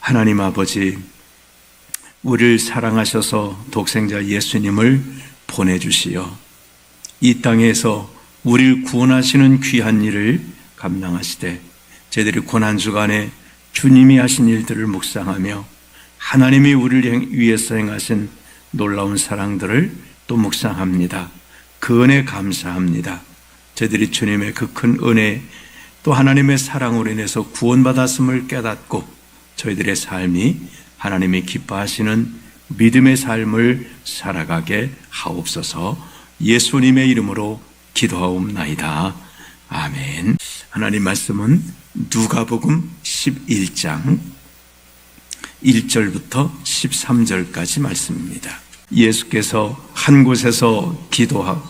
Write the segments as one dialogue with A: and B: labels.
A: 하나님 아버지, 우리를 사랑하셔서 독생자 예수님을 보내주시어 이 땅에서 우리를 구원하시는 귀한 일을 감당하시되 저희들이 고난주간에 주님이 하신 일들을 묵상하며 하나님이 우리를 위해서 행하신 놀라운 사랑들을 또 묵상합니다. 그 은혜 감사합니다. 저희들이 주님의 그 큰 은혜 또 하나님의 사랑으로 인해서 구원받았음을 깨닫고 저희들의 삶이 하나님이 기뻐하시는 믿음의 삶을 살아가게 하옵소서. 예수님의 이름으로 기도하옵나이다. 아멘. 하나님 말씀은 누가복음 11장 1절부터 13절까지 말씀입니다. 예수께서 한 곳에서 기도하고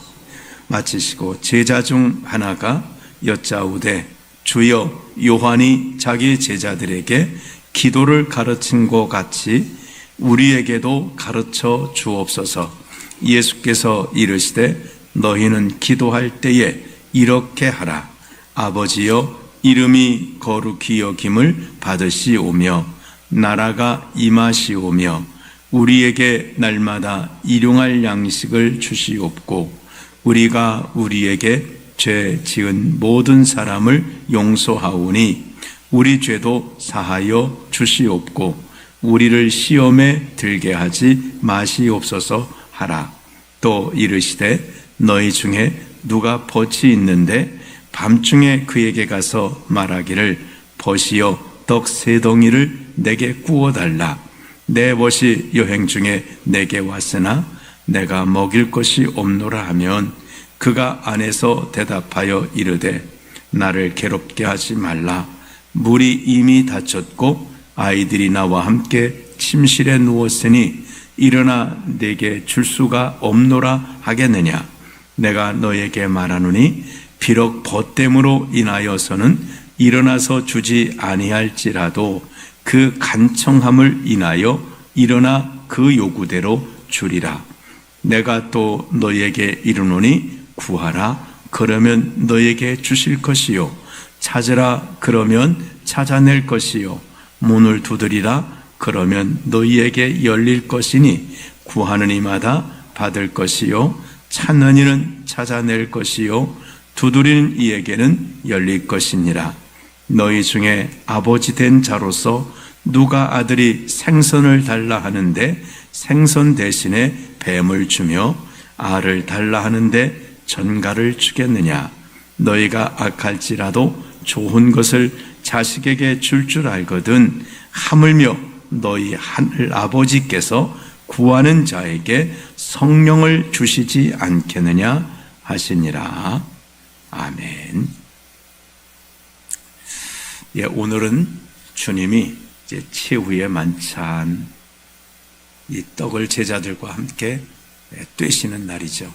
A: 마치시고 제자 중 하나가 여짜오되 주여, 요한이 자기 제자들에게 기도를 가르친 것 같이 우리에게도 가르쳐 주옵소서. 예수께서 이르시되 너희는 기도할 때에 이렇게 하라. 아버지여, 이름이 거룩히 여김을 받으시오며 나라가 임하시오며 우리에게 날마다 일용할 양식을 주시옵고 우리가 우리에게 죄 지은 모든 사람을 용서하오니 우리 죄도 사하여 주시옵고 우리를 시험에 들게 하지 마시옵소서 하라. 또 이르시되 너희 중에 누가 벗이 있는데 밤중에 그에게 가서 말하기를 벗이여 떡 3덩이를 내게 구워달라. 내 벗이 여행 중에 내게 왔으나 내가 먹일 것이 없노라 하면 그가 안에서 대답하여 이르되 나를 괴롭게 하지 말라. 물이 이미 닫혔고 아이들이 나와 함께 침실에 누웠으니 일어나 내게 줄 수가 없노라 하겠느냐. 내가 너에게 말하노니 비록 벗됨으로 인하여서는 일어나서 주지 아니할지라도 그 간청함을 인하여 일어나 그 요구대로 주리라. 내가 또 너에게 이르노니 구하라. 그러면 너에게 주실 것이요. 찾으라. 그러면 찾아낼 것이요. 문을 두드리라. 그러면 너희에게 열릴 것이니 구하는 이마다 받을 것이요. 찾는 이는 찾아낼 것이요. 두드리는 이에게는 열릴 것이니라. 너희 중에 아버지 된 자로서 누가 아들이 생선을 달라 하는데 생선 대신에 뱀을 주며 알을 달라 하는데 전갈을 주겠느냐. 너희가 악할지라도 좋은 것을 자식에게 줄 줄 알거든 하물며 너희 하늘 아버지께서 구하는 자에게 성령을 주시지 않겠느냐 하시니라. 아멘. 예, 오늘은 주님이 이제 최후의 만찬, 이 떡을 제자들과 함께 떼시는 날이죠.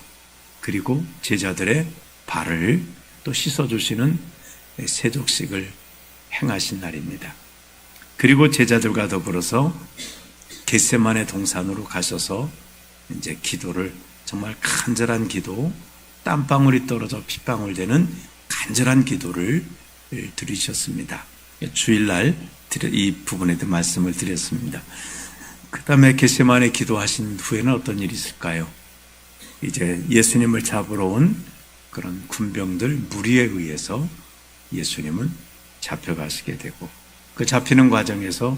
A: 그리고 제자들의 발을 또 씻어주시는 세족식을 행하신 날입니다. 그리고 제자들과 더불어서 겟세마네 동산으로 가셔서 이제 기도를, 정말 간절한 기도, 땀방울이 떨어져 핏방울 되는 간절한 기도를 드리셨습니다. 주일날 이 부분에 대해 말씀을 드렸습니다. 그 다음에 겟세마네 기도하신 후에는 어떤 일이 있을까요? 이제 예수님을 잡으러 온 그런 군병들 무리에 의해서 예수님은 잡혀가시게 되고 그 잡히는 과정에서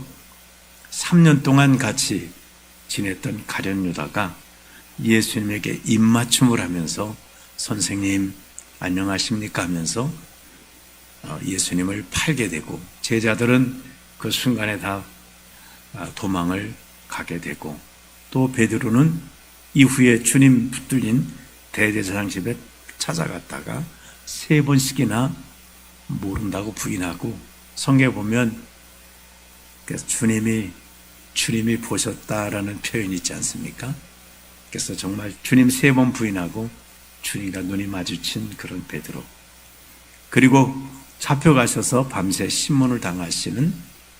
A: 3년 동안 같이 지냈던 가룟 유다가 예수님에게 입맞춤을 하면서 선생님 안녕하십니까 하면서 예수님을 팔게 되고 제자들은 그 순간에 다 도망을 가게 되고 또 베드로는 이후에 주님 붙들린 대제사장 집에 찾아갔다가 3번씩이나 모른다고 부인하고 성경에 보면 그래서 주님이 보셨다라는 표현이 있지 않습니까? 그래서 정말 주님 3번 부인하고 주님과 눈이 마주친 그런 베드로, 그리고 잡혀가셔서 밤새 신문을 당하시는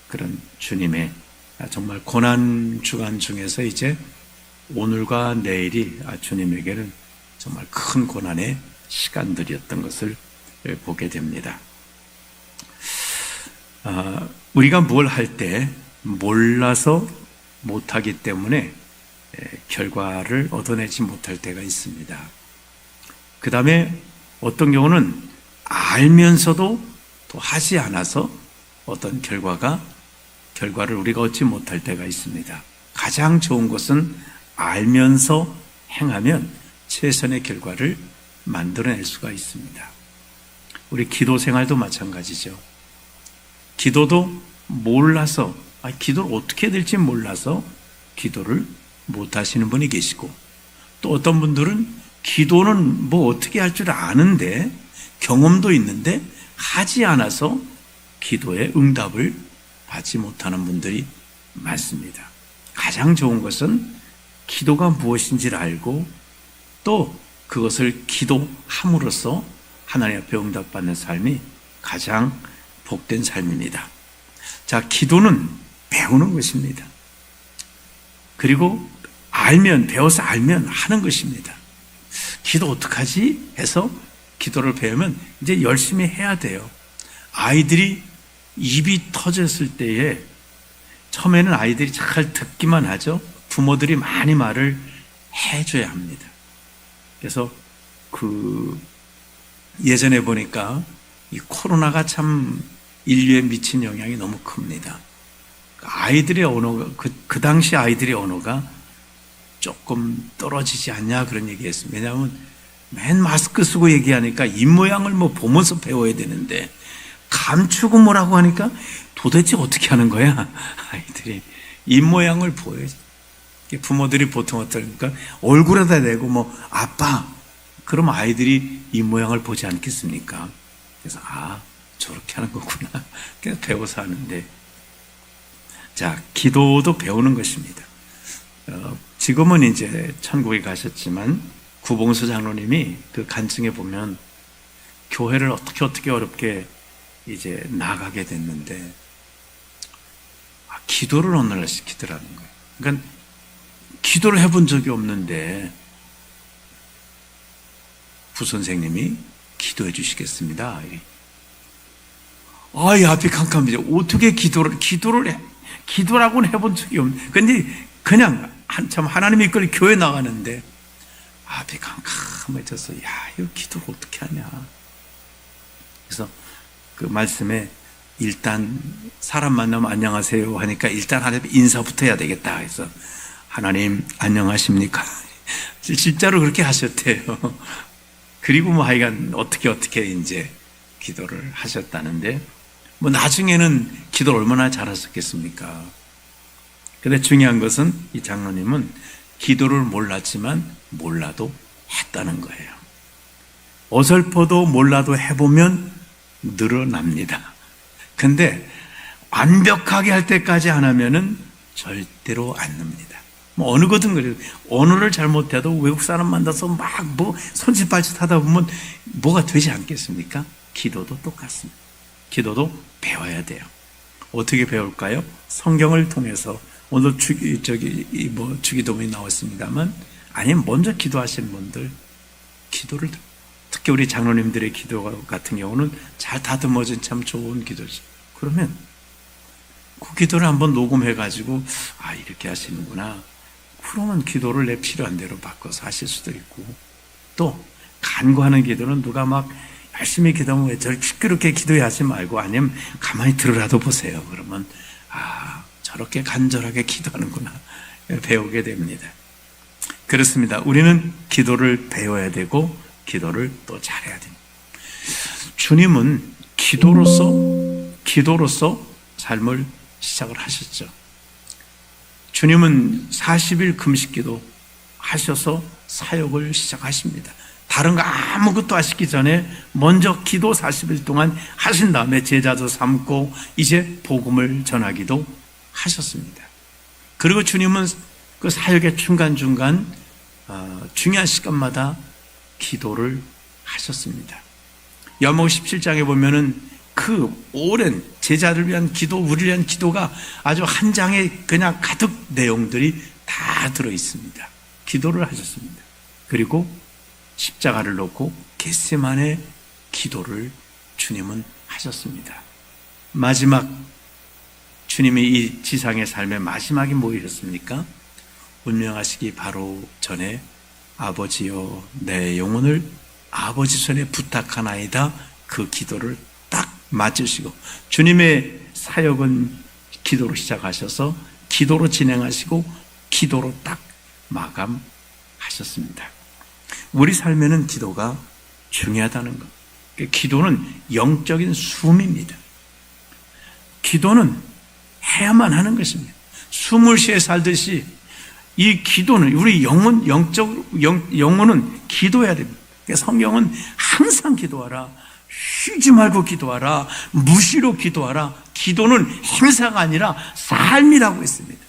A: 그런 주님의 정말 고난 주간 중에서 이제 오늘과 내일이 주님에게는 정말 큰 고난의 시간들이었던 것을 보게 됩니다. 우리가 뭘 할 때 몰라서 못하기 때문에 결과를 얻어내지 못할 때가 있습니다. 그 다음에 어떤 경우는 알면서도 또 하지 않아서 어떤 결과를 우리가 얻지 못할 때가 있습니다. 가장 좋은 것은 알면서 행하면 최선의 결과를 만들어낼 수가 있습니다. 우리 기도 생활도 마찬가지죠. 기도도 몰라서, 기도를 어떻게 해야 될지 몰라서 기도를 못 하시는 분이 계시고, 또 어떤 분들은 기도는 뭐 어떻게 할 줄 아는데, 경험도 있는데 하지 않아서 기도의 응답을 받지 못하는 분들이 많습니다. 가장 좋은 것은 기도가 무엇인지를 알고 또 그것을 기도함으로써 하나님 앞에 응답받는 삶이 가장 복된 삶입니다. 자, 기도는 배우는 것입니다. 그리고 배워서 알면 하는 것입니다. 기도 어떡하지? 해서 기도를 배우면 이제 열심히 해야 돼요. 아이들이 입이 터졌을 때에 처음에는 아이들이 잘 듣기만 하죠. 부모들이 많이 말을 해줘야 합니다. 그래서 예전에 보니까 이 코로나가 참 인류에 미친 영향이 너무 큽니다. 아이들의 언어가, 그 당시 아이들의 언어가 조금 떨어지지 않냐 그런 얘기 했습니다. 왜냐하면 맨 마스크 쓰고 얘기하니까 입모양을 보면서 배워야 되는데 감추고 뭐라고 하니까 도대체 어떻게 하는 거야? 아이들이 입모양을 보여야지. 부모들이 보통 어떨까? 얼굴에다 대고 아빠, 그럼 아이들이 입모양을 보지 않겠습니까? 그래서 저렇게 하는 거구나. 그래서 배워서 하는데, 자, 기도도 배우는 것입니다. 지금은 이제 천국에 가셨지만 구봉수 장로님이 그 간증에 보면 교회를 어떻게 어렵게 이제 나가게 됐는데 기도를 어느 날 시키더라는 거예요. 그러니까 기도를 해본 적이 없는데 부선생님이 기도해 주시겠습니다. 이 앞이 캄캄해져. 어떻게 기도라고는 해본 적이 없는데, 근데 그냥 한참 하나님이 이끌어 교회 나가는데 앞이 캄캄해져서 이거 기도를 어떻게 하냐. 그래서 그 말씀에 일단 사람 만나면 안녕하세요 하니까 일단 하나님 인사부터 해야 되겠다 해서 하나님 안녕하십니까? 진짜로 그렇게 하셨대요. 그리고 하여간 어떻게 이제 기도를 하셨다는데 나중에는 기도를 얼마나 잘하셨겠습니까? 근데 중요한 것은 이 장로님은 기도를 몰랐지만 몰라도 했다는 거예요. 어설퍼도 몰라도 해보면 늘어납니다. 근데 완벽하게 할 때까지 안 하면은 절대로 안 납니다. 어느 거든 그래요. 언어를 잘못해도 외국 사람 만나서 손짓발짓 하다 보면 뭐가 되지 않겠습니까? 기도도 똑같습니다. 기도도 배워야 돼요. 어떻게 배울까요? 성경을 통해서 오늘 주기도문이 나왔습니다만, 아니면 먼저 기도하시는 분들 기도를, 특히 우리 장로님들의 기도 같은 경우는 잘 다듬어진 참 좋은 기도죠. 그러면 그 기도를 한번 녹음해가지고 이렇게 하시는구나. 그러면 기도를 내 필요한 대로 바꿔서 하실 수도 있고, 또 간구하는 기도는 누가 열심히 기도하면 왜 저렇게 시끄럽게 기도하지 말고 아니면 가만히 들으라도 보세요. 그러면 저렇게 간절하게 기도하는구나 배우게 됩니다. 그렇습니다. 우리는 기도를 배워야 되고 기도를 또 잘해야 됩니다. 주님은 기도로서 삶을 시작을 하셨죠. 주님은 40일 금식기도 하셔서 사역을 시작하십니다. 다른 거 아무것도 하시기 전에 먼저 기도 40일 동안 하신 다음에 제자도 삼고 이제 복음을 전하기도 하셨습니다. 그리고 주님은 그 사역의 중간중간 중요한 시간마다 기도를 하셨습니다. 요한복음 17장에 보면은 그 오랜 제자를 위한 기도, 우리를 위한 기도가 아주 한 장에 그냥 가득 내용들이 다 들어 있습니다. 기도를 하셨습니다. 그리고 십자가를 놓고 겟세마네 기도를 주님은 하셨습니다. 마지막 주님이 이 지상의 삶의 마지막이 뭐이었습니까? 운명하시기 바로 전에 아버지여 내 영혼을 아버지 손에 부탁하나이다, 그 기도를 딱 맞으시고, 주님의 사역은 기도로 시작하셔서 기도로 진행하시고 기도로 딱 마감하셨습니다. 우리 삶에는 기도가 중요하다는 것. 기도는 영적인 숨입니다. 기도는 해야만 하는 것입니다. 숨을 쉬어 살듯이 이 기도는, 우리 영혼은 기도해야 됩니다. 성경은 항상 기도하라, 쉬지 말고 기도하라, 무시로 기도하라. 기도는 행사가 아니라 삶이라고 했습니다.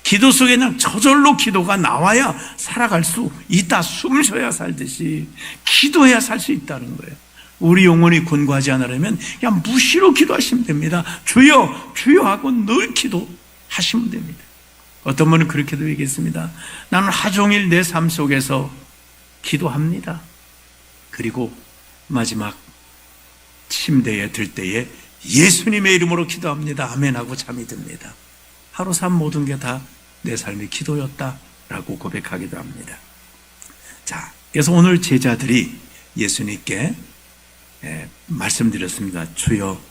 A: 기도 속에 그냥 저절로 기도가 나와야 살아갈 수 있다. 숨 쉬어야 살듯이 기도해야 살 수 있다는 거예요. 우리 영혼이 곤고하지 않으려면 그냥 무시로 기도하시면 됩니다. 주여 주여 하고 늘 기도하시면 됩니다. 어떤 분은 그렇게도 얘기했습니다. 나는 하종일 내 삶 속에서 기도합니다. 그리고 마지막 침대에 들 때에 예수님의 이름으로 기도합니다. 아멘 하고 잠이 듭니다. 하루 삶 모든 게 다 내 삶의 기도였다라고 고백하기도 합니다. 자, 그래서 오늘 제자들이 예수님께 말씀드렸습니다. 주여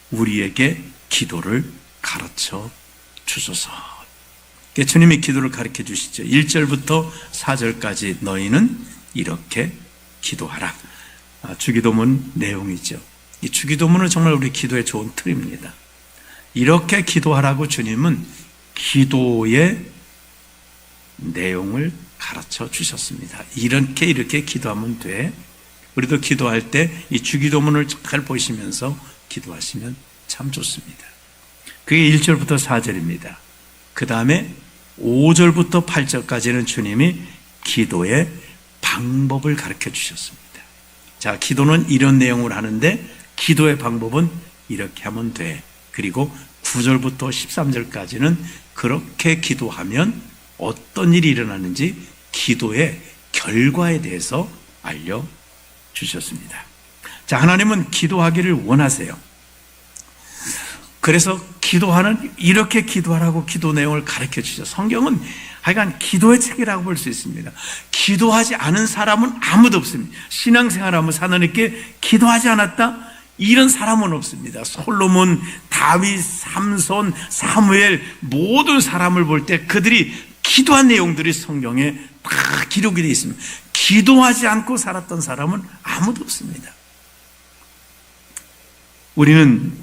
A: 우리에게 기도를 가르쳐 주소서. 주님이 기도를 가르쳐 주시죠. 1절부터 4절까지 너희는 이렇게 기도하라. 주기도문 내용이죠. 이 주기도문은 정말 우리 기도의 좋은 틀입니다. 이렇게 기도하라고 주님은 기도의 내용을 가르쳐 주셨습니다. 이렇게 기도하면 돼. 우리도 기도할 때 이 주기도문을 잘 보시면서 기도하시면 참 좋습니다. 그게 1절부터 4절입니다. 그 다음에 5절부터 8절까지는 주님이 기도의 방법을 가르쳐 주셨습니다. 자, 기도는 이런 내용을 하는데 기도의 방법은 이렇게 하면 돼. 그리고 9절부터 13절까지는 그렇게 기도하면 어떤 일이 일어나는지 기도의 결과에 대해서 알려주셨습니다. 자, 하나님은 기도하기를 원하세요. 그래서 이렇게 기도하라고 기도 내용을 가르쳐 주죠. 성경은 하여간 기도의 책이라고 볼 수 있습니다. 기도하지 않은 사람은 아무도 없습니다. 신앙생활하면 하나님께 기도하지 않았다? 이런 사람은 없습니다. 솔로몬, 다윗, 삼손, 사무엘 모든 사람을 볼 때 그들이 기도한 내용들이 성경에 다 기록이 되어 있습니다. 기도하지 않고 살았던 사람은 아무도 없습니다.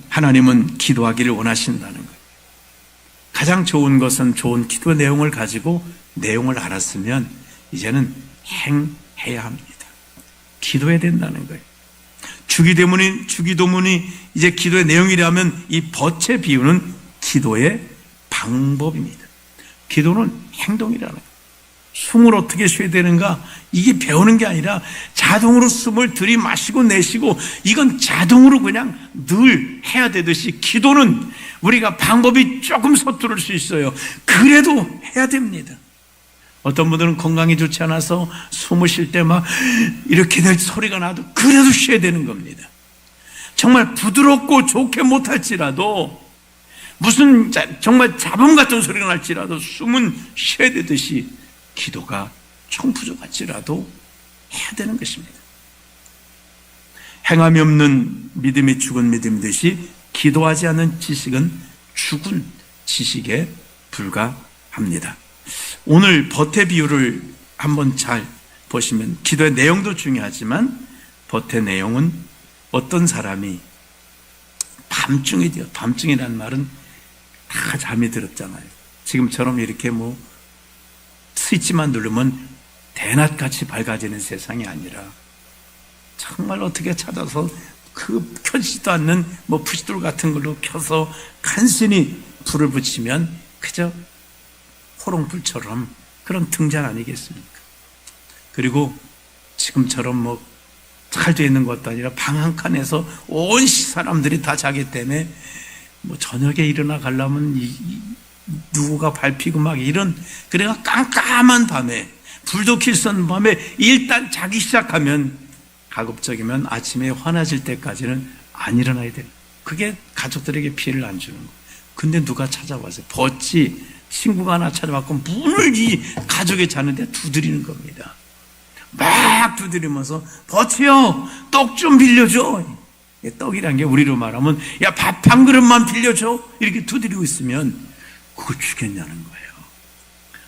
A: 하나님은 기도하기를 원하신다는 거예요. 가장 좋은 것은 좋은 기도 내용을 가지고 내용을 알았으면 이제는 행해야 합니다. 기도해야 된다는 거예요. 주기도문이 이제 기도의 내용이라면 이 덫의 비유는 기도의 방법입니다. 기도는 행동이라는 거예요. 숨을 어떻게 쉬어야 되는가? 이게 배우는 게 아니라 자동으로 숨을 들이마시고 내쉬고 이건 자동으로 그냥 늘 해야 되듯이 기도는 우리가 방법이 조금 서투를 수 있어요. 그래도 해야 됩니다. 어떤 분들은 건강이 좋지 않아서 숨을 쉴 때 막 이렇게 될 소리가 나도 그래도 쉬어야 되는 겁니다. 정말 부드럽고 좋게 못할지라도 무슨 정말 잡음 같은 소리가 날지라도 숨은 쉬어야 되듯이 기도가 청부조 같지라도 해야 되는 것입니다. 행함이 없는 믿음이 죽은 믿음이듯이 기도하지 않는 지식은 죽은 지식에 불과합니다. 오늘 덫의 비유를 한번 잘 보시면 기도의 내용도 중요하지만 덫의 내용은 어떤 사람이 밤중이죠. 밤중이라는 말은 다 잠이 들었잖아요. 지금처럼 이렇게 스위치만 누르면 대낮같이 밝아지는 세상이 아니라 정말 어떻게 찾아서 그 켜지지도 않는 푸시돌 같은 걸로 켜서 간신히 불을 붙이면 그저 호롱불처럼 그런 등잔 아니겠습니까? 그리고 지금처럼 잘 되어 있는 것도 아니라 방 한 칸에서 온 사람들이 다 자기 때문에 저녁에 일어나 가려면 누구가 밟히고 막 이런, 그래가 깜깜한 밤에 불도 킬 수 없는 밤에 일단 자기 시작하면 가급적이면 아침에 환해질 때까지는 안 일어나야 돼요. 그게 가족들에게 피해를 안 주는 거예요. 근데 누가 찾아와서 벗지 친구가 하나 찾아왔고 문을 이 가족이 자는데 두드리는 겁니다. 막 두드리면서 벗지요, 떡 좀 빌려줘. 떡이란 게 우리로 말하면 야, 밥 한 그릇만 빌려줘. 이렇게 두드리고 있으면 그거 주겠냐는 거예요.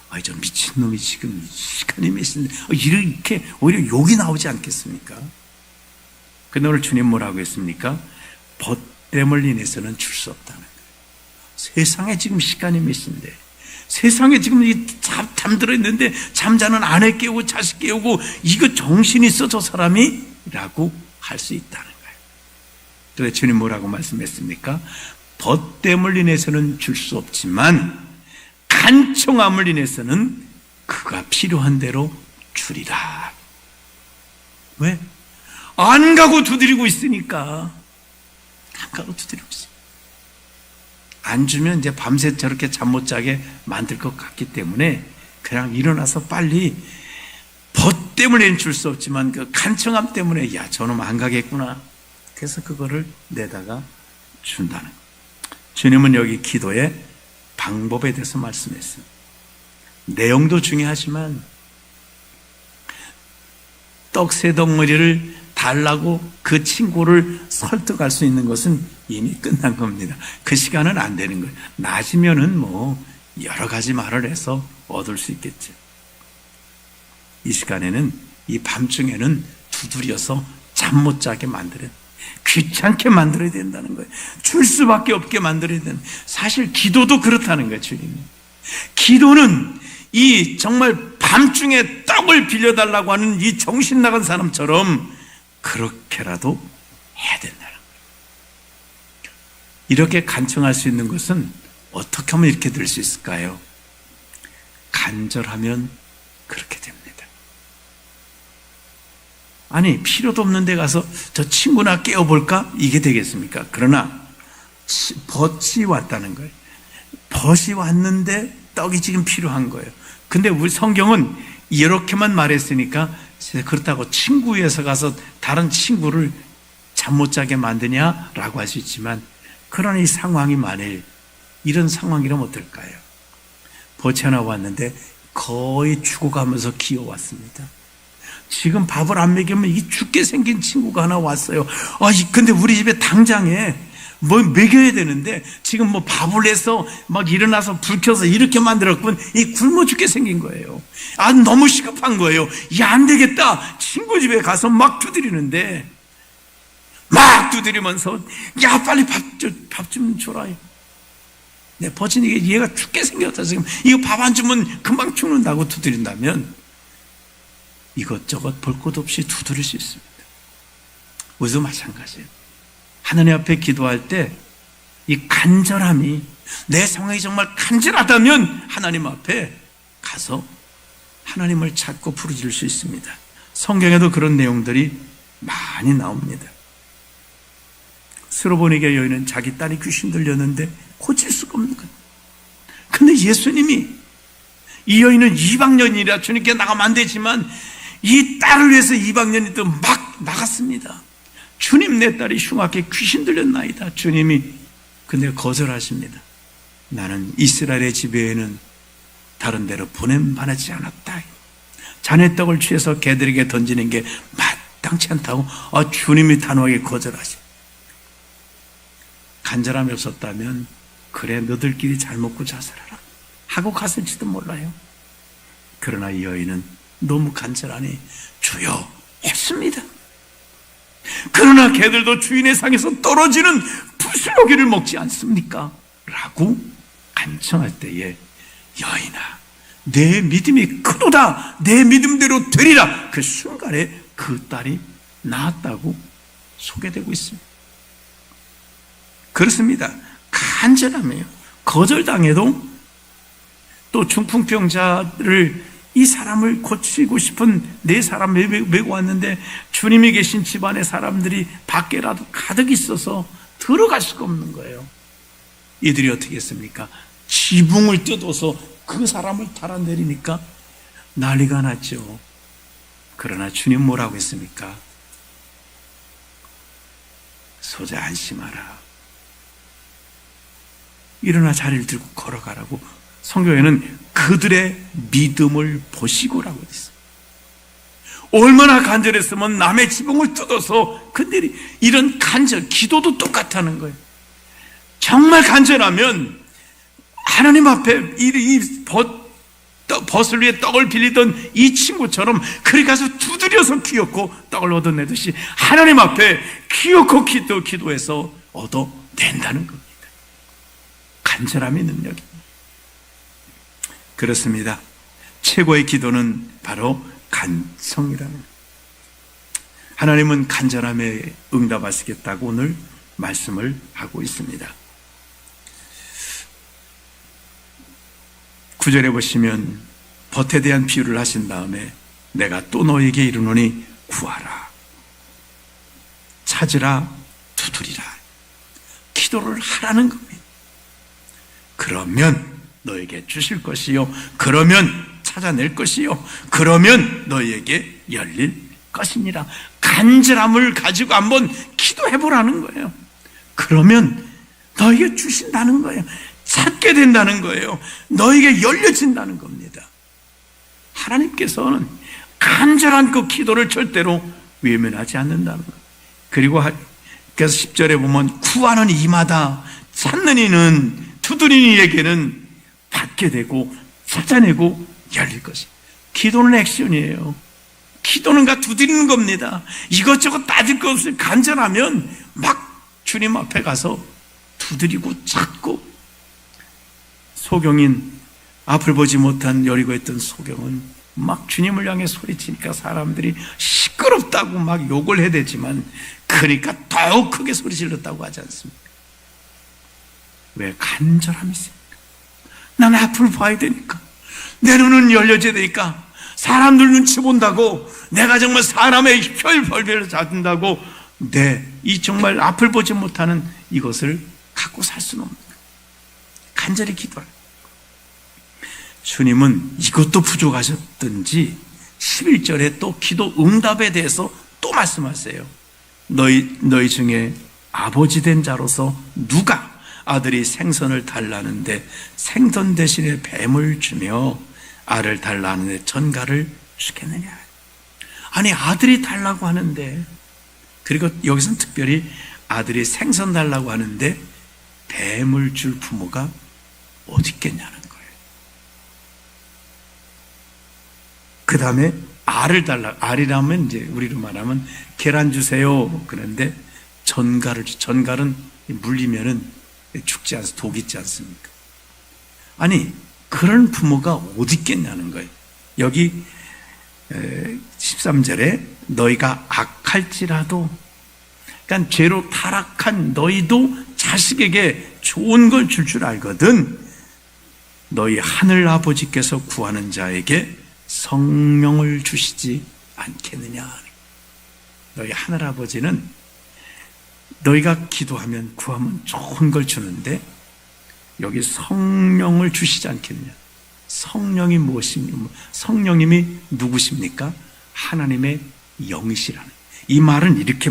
A: 아이, 저 미친놈이 지금 시간이 몇 시인데 이렇게 오히려 욕이 나오지 않겠습니까? 근데 오늘 주님 뭐라고 했습니까? 벗됨을 인해서는 줄 수 없다는 거예요. 세상에 지금 시간이 몇 시인데, 세상에 지금 잠들어 있는데 잠자는 아내 깨우고 자식 깨우고 이거 정신이 있어 저 사람이? 라고 할 수 있다는 거예요. 그래서 주님 뭐라고 말씀했습니까? 벗됨을 인해서는 줄 수 없지만 간청함을 인해서는 그가 필요한 대로 주리라. 왜? 안 가고 두드리고 있으니까. 안 가고 두드리고 있어. 안 주면 이제 밤새 저렇게 잠 못 자게 만들 것 같기 때문에 그냥 일어나서 빨리 벗 때문에는 줄 수 없지만 그 간청함 때문에 야, 저놈 안 가겠구나. 그래서 그거를 내다가 준다는 거예요. 주님은 여기 기도의 방법에 대해서 말씀했어요. 내용도 중요하지만 떡 세 덩어리를 달라고 그 친구를 설득할 수 있는 것은 이미 끝난 겁니다. 그 시간은 안 되는 거예요. 낮이면은 뭐 여러 가지 말을 해서 얻을 수 있겠죠. 이 시간에는, 이 밤중에는 두드려서 잠 못 자게 만들어야, 귀찮게 만들어야 된다는 거예요. 줄 수밖에 없게 만들어야 되는. 사실 기도도 그렇다는 거예요, 주님이. 기도는 이 정말 밤중에 떡을 빌려달라고 하는 이 정신 나간 사람처럼 그렇게라도 해야 된다는 거예요. 이렇게 간청할 수 있는 것은 어떻게 하면 이렇게 될 수 있을까요? 간절하면 그렇게 됩니다. 아니, 필요도 없는 데 가서 저 친구나 깨워볼까? 이게 되겠습니까? 그러나 벗이 왔다는 거예요. 벗이 왔는데 떡이 지금 필요한 거예요. 근데 우리 성경은 이렇게만 말했으니까 그렇다고 친구 위해서 가서 다른 친구를 잠 못 자게 만드냐라고 할 수 있지만, 그러나 이 상황이 만일 이런 상황이라면 어떨까요? 벗이 하나 왔는데 거의 죽어가면서 기어왔습니다. 지금 밥을 안 먹이면 이 죽게 생긴 친구가 하나 왔어요. 근데 우리 집에 당장에 뭐 먹여야 되는데 지금 뭐 밥을 해서 막 일어나서 불 켜서 이렇게 만들었군. 이 굶어 죽게 생긴 거예요. 너무 시급한 거예요. 안 되겠다. 친구 집에 가서 막 두드리는데, 막 두드리면서 야, 빨리 밥 좀 줘라. 내 버친 얘가 죽게 생겼다. 지금 이거 밥 안 주면 금방 죽는다고 두드린다면 이것저것 볼 것 없이 두드릴 수 있습니다. 우리도 마찬가지예요. 하나님 앞에 기도할 때 이 간절함이, 내 상황이 정말 간절하다면 하나님 앞에 가서 하나님을 찾고 부르짖을 수 있습니다. 성경에도 그런 내용들이 많이 나옵니다. 스로보니게 여인은 자기 딸이 귀신 들렸는데 고칠 수가 없는 거예요. 근데 예수님이, 이 여인은 이방년이라 주님께 나가면 안 되지만 이 딸을 위해서 이방년이도 막 나갔습니다. 주님, 내 딸이 흉악하게 귀신 들렸나이다. 주님이 근데 거절하십니다. 나는 이스라엘의 지배에는 다른 데로 보냄받지 않았다. 자네 떡을 취해서 개들에게 던지는 게 마땅치 않다고 주님이 단호하게 거절하시. 간절함이 없었다면 그래, 너들끼리 잘 먹고 자살하라 하고 갔을지도 몰라요. 그러나 이 여인은 너무 간절하니 주여 했습니다. 그러나 개들도 주인의 상에서 떨어지는 부스러기를 먹지 않습니까? 라고 간청할 때에 여인아, 내 믿음이 크도다. 내 믿음대로 되리라. 그 순간에 그 딸이 나았다고 소개되고 있습니다. 그렇습니다. 간절함이에요. 거절당해도 또 중풍병자를, 이 사람을 고치고 싶은 네 사람 메고 왔는데 주님이 계신 집안의 사람들이 밖에라도 가득 있어서 들어갈 수가 없는 거예요. 이들이 어떻게 했습니까? 지붕을 뜯어서 그 사람을 달아내리니까 난리가 났죠. 그러나 주님 뭐라고 했습니까? 소자 안심하라. 일어나 자리를 들고 걸어가라고. 성경에는 그들의 믿음을 보시고라고 했어요. 얼마나 간절했으면 남의 지붕을 뜯어서 그들이 이런 간절, 기도도 똑같다는 거예요. 정말 간절하면 하나님 앞에 이 벗을 위해 떡을 빌리던 이 친구처럼 그리 가서 두드려서 기어코 떡을 얻어내듯이 하나님 앞에 기어코 기도해서 얻어낸다는 겁니다. 간절함이 능력입니다. 그렇습니다. 최고의 기도는 바로 간성이라는 거예요. 하나님은 간절함에 응답하시겠다고 오늘 말씀을 하고 있습니다. 9절에 보시면 벗에 대한 비유를 하신 다음에 내가 또 너에게 이르노니 구하라, 찾으라, 두드리라. 기도를 하라는 겁니다. 그러면 너에게 주실 것이요, 그러면 찾아낼 것이요, 그러면 너에게 열릴 것이니라. 간절함을 가지고 한번 기도해보라는 거예요. 그러면 너에게 주신다는 거예요. 찾게 된다는 거예요. 너에게 열려진다는 겁니다. 하나님께서는 간절한 그 기도를 절대로 외면하지 않는다는 거예요. 그리고 그래서 10절에 보면 구하는 이마다, 찾는 이는, 두드리는 이에게는 받게 되고 찾아내고 열릴 것이. 기도는 액션이에요. 기도는 두드리는 겁니다. 이것저것 따질 것 없이 간절하면 막 주님 앞에 가서 두드리고 찾고. 소경인, 앞을 보지 못한 여리고에 있던 소경은 막 주님을 향해 소리치니까 사람들이 시끄럽다고 막 욕을 해대지만 그러니까 더욱 크게 소리 질렀다고 하지 않습니까? 왜? 간절함이 있습니까? 난 앞을 봐야 되니까, 내 눈은 열려져야 되니까, 사람들 눈치 본다고, 내가 정말 사람의 별별을 잡는다고 이 정말 앞을 보지 못하는 이것을 갖고 살 수는 없는 거예요. 간절히 기도하라. 주님은 이것도 부족하셨든지 11절에 또 기도 응답에 대해서 또 말씀하세요. 너희 중에 아버지 된 자로서 누가 아들이 생선을 달라는데 생선 대신에 뱀을 주며 알을 달라는데 전갈을 주겠느냐. 아니, 아들이 달라고 하는데, 그리고 여기서는 특별히 아들이 생선 달라고 하는데 뱀을 줄 부모가 어디 있겠냐는 거예요. 그 다음에 알을 달라. 알이라면 이제 우리로 말하면 계란 주세요. 그런데 전갈은 물리면은 죽지 않습니까? 독 있지 않습니까? 아니, 그런 부모가 어디 있겠냐는 거예요. 여기 13절에 너희가 악할지라도, 그러니까 죄로 타락한 너희도 자식에게 좋은 걸 줄 알거든 너희 하늘 아버지께서 구하는 자에게 성령을 주시지 않겠느냐. 너희 하늘 아버지는 너희가 기도하면, 구하면 좋은 걸 주는데 여기 성령을 주시지 않겠느냐. 성령이 무엇입니까? 성령님이 누구십니까? 하나님의 영이시라는. 이 말은 이렇게,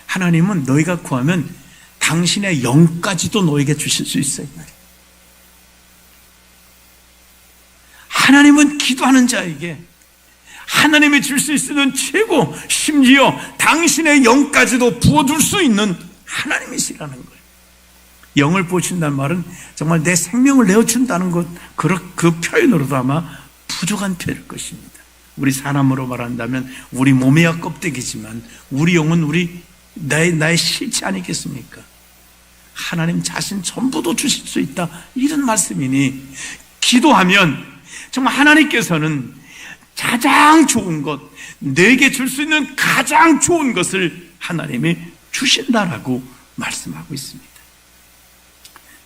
A: 하나님은 너희가 구하면 당신의 영까지도 너에게 주실 수 있어요. 하나님은 기도하는 자에게 하나님이 줄 수 있는 최고, 심지어 당신의 영까지도 부어줄 수 있는 하나님이시라는 거예요. 영을 부어준다는 말은 정말 내 생명을 내어준다는 것, 그 표현으로도 아마 부족한 표현일 것입니다. 우리 사람으로 말한다면 우리 몸이야 껍데기지만 우리 영은 나의 실체 아니겠습니까? 하나님 자신 전부도 주실 수 있다, 이런 말씀이니, 기도하면 정말 하나님께서는 가장 좋은 것, 내게 줄 수 있는 가장 좋은 것을 하나님이 주신다라고 말씀하고 있습니다.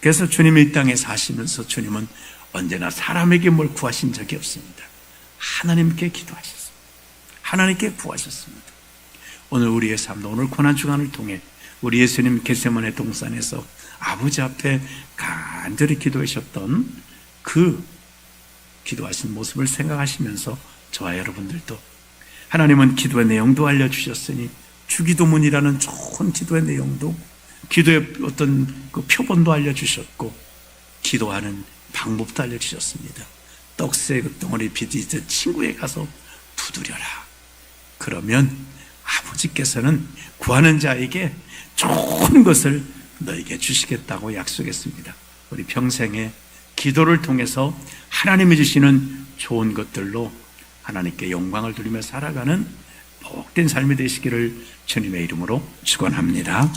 A: 그래서 주님이 이 땅에 사시면서 주님은 언제나 사람에게 뭘 구하신 적이 없습니다. 하나님께 기도하셨습니다. 하나님께 구하셨습니다. 오늘 우리의 삶도, 오늘 고난주간을 통해 우리 예수님 겟세마네 동산에서 아버지 앞에 간절히 기도하셨던 그 기도하신 모습을 생각하시면서 저와 여러분들도, 하나님은 기도의 내용도 알려주셨으니 주기도문이라는 좋은 기도의 내용도, 기도의 어떤 그 표본도 알려주셨고, 기도하는 방법도 알려주셨습니다. 떡새 그 덩어리 빚이 친구에 가서 두드려라. 그러면 아버지께서는 구하는 자에게 좋은 것을 너에게 주시겠다고 약속했습니다. 우리 평생에 기도를 통해서 하나님이 주시는 좋은 것들로 하나님께 영광을 돌리며 살아가는 복된 삶이 되시기를 주님의 이름으로 축원합니다.